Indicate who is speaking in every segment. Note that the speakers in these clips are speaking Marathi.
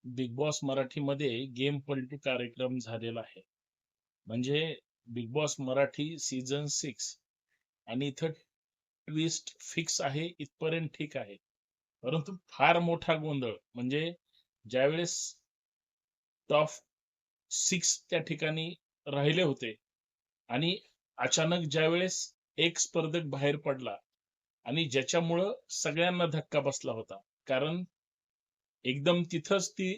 Speaker 1: बिग बॉस मराठीमध्ये गेम पलटी कार्यक्रम झालेला आहे. म्हणजे बिग बॉस मराठी सीझन 6 आणि इथं ट्विस्ट फिक्स आहे इथपर्यंत ठीक आहे. परंतु फार मोठा गोंधळ म्हणजे ज्यावेळेस टॉप 6 त्या ठिकाणी राहिले होते आणि अचानक ज्यावेळेस एक स्पर्धक बाहेर पडला आणि ज्याच्यामुळं सगळ्यांना धक्का बसला होता. कारण एकदम तिथंच ती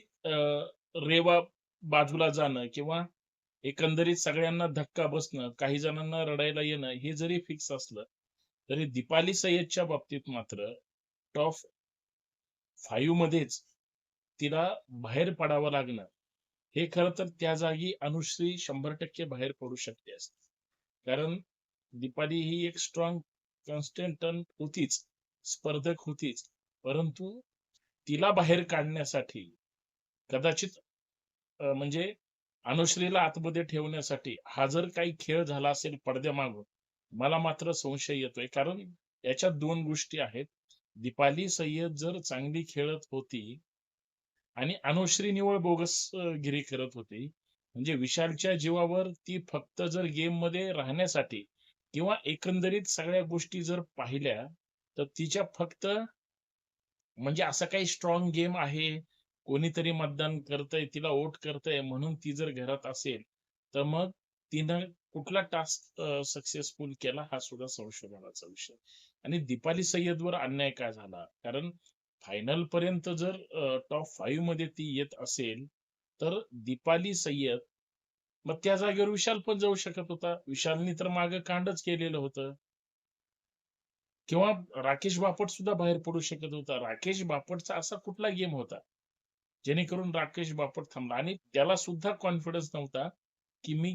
Speaker 1: रेवा बाजूला जाणं किंवा एकंदरीत सगळ्यांना धक्का बसणं, काही जणांना रडायला येणं, हे जरी फिक्स असलं, तरी दीपाली सय्यदच्या बाबतीत मात्र टॉप 5 मध्येच तिला बाहेर पडावं लागणं, हे खरं तर त्या जागी अनुश्री 100% बाहेर पडू शकते असते. कारण दीपाली ही एक स्ट्रॉंग कन्टेस्टंट होतीच, स्पर्धक होतीच. परंतु तिला बाहेर काढण्यासाठी कदाचित म्हणजे अनुश्रीला आतमध्ये ठेवण्यासाठी हा जर काही खेळ झाला असेल पडद्यामागून, मला मात्र संशय येतोय. कारण याच्यात 2 गोष्टी आहेत. दीपाली सय्यद जर चांगली खेळत होती आणि अनुश्री निव्वळ बोगस गिरी करत होती. म्हणजे विशालच्या जीवावर ती फक्त जर गेममध्ये राहण्यासाठी किंवा एकंदरीत सगळ्या गोष्टी जर पाहिल्या, तर तिच्या फक्त म्हणजे असा काही स्ट्रॉंग गेम आहे, कोणीतरी मतदान करतंय, तिला वोट करतंय म्हणून ती जर घरात असेल, तर मग तिनं कुठला टास्क सक्सेसफुल केला हा सुद्धा संशोधनाचा विषय. आणि दीपाली सय्यदवर अन्याय का झाला? कारण फायनल पर्यंत जर टॉप 5 मध्ये ती येत असेल, तर दीपाली सय्यद मग त्या जागेवर विशाल पण जाऊ शकत होता. विशालनी तर मागे कांडच केलेलं होतं. किंवा राकेश बापट सुद्धा बाहेर पडू शकत होता. राकेश बापटचा असा कुठला गेम होता, जेणेकरून राकेश बापट थांबला आणि त्याला सुद्धा कॉन्फिडन्स नव्हता, की मी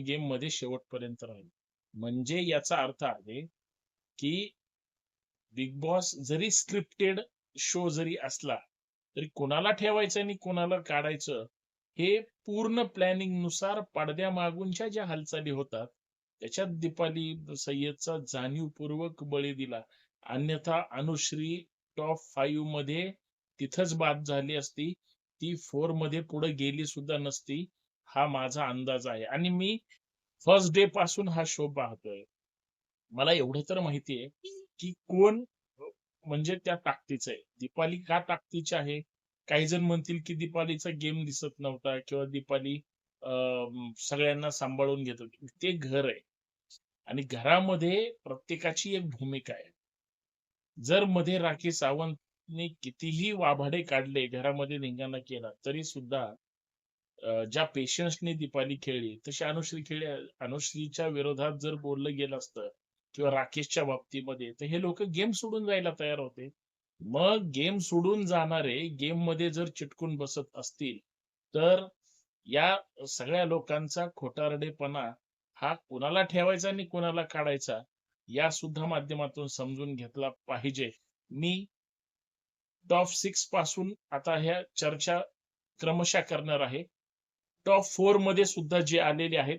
Speaker 1: गेममध्ये शेवटपर्यंत राहील. म्हणजे याचा अर्थ आहे, की बिग बॉस जरी स्क्रिप्टेड शो जरी असला, तरी कोणाला ठेवायचं आणि कोणाला काढायचं, हे पूर्ण प्लॅनिंगनुसार पडद्यामागूनच्या ज्या हालचाली होतात, त्याच्यात दीपाली सय्यदचा जाणीवपूर्वक बळी दिला. अन्यथा अनुश्री टॉप 5 मध्ये तिथंच बाद झाली असती. ती 4 मध्ये पुढे गेली सुद्धा नसती. हा माझा अंदाज आहे आणि मी फर्स्ट डे पासून हा शो पाहतोय. मला एवढं तर माहिती आहे, की कोण म्हणजे त्या ताकदीचं आहे. दीपाली का ताकदीची आहे? काही जण म्हणतील, की दीपालीचा गेम दिसत नव्हता किंवा दीपाली सगळ्यांना सांभाळून घेत होती. ते घर आहे आणि घरामध्ये प्रत्येकाची एक भूमिका आहे. जर मध्ये राखी सावंतने कितीही वाभाडे काढले, घरामध्ये धिंगाणा केला, तरी सुद्धा ज्या पेशन्सने दीपाली खेळली, तशी अनुश्री खेळली. अनुश्रीच्या विरोधात जर बोललं गेलं असतं किंवा राकेशच्या बाबतीमध्ये, तर हे लोकं गेम सोडून जायला तयार होते. मग गेम सोडून जाणारे गेममध्ये जर चिटकून बसत असतील, तर या सगळ्या लोकांचा खोटारडेपणा हा कुणाला ठेवायचा आणि कुणाला काढायचा, या सुद्धा माध्यमातून समजून घेतला पाहिजे. मी टॉप 6 पासून आता ह्या चर्चा क्रमशः करणार आहे. टॉप 4 मध्ये सुद्धा जे आलेले आहेत,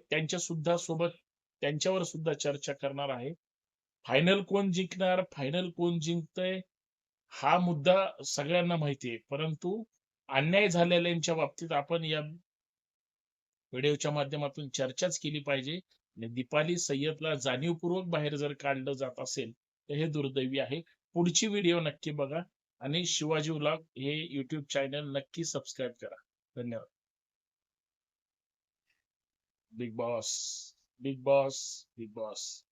Speaker 1: त्यांच्यावर सुद्धा चर्चा करणार आहे. फायनल कोण जिंकणार, फायनल कोण जिंकतंय, हा मुद्दा सगळ्यांना माहिती आहे. परंतु अन्याय झालेल्यांच्या बाबतीत आपण या व्हिडिओच्या माध्यमातून चर्चाच केली पाहिजे. आणि दीपाली सय्यदला जाणीवपूर्वक बाहेर जर काढलं जात असेल, तर हे दुर्दैवी आहे. पुढची व्हिडिओ नक्की बघा आणि शिवाजी व्लॉग हे YouTube चॅनल नक्की सबस्क्राईब करा. धन्यवाद. Big boss, big boss, big boss.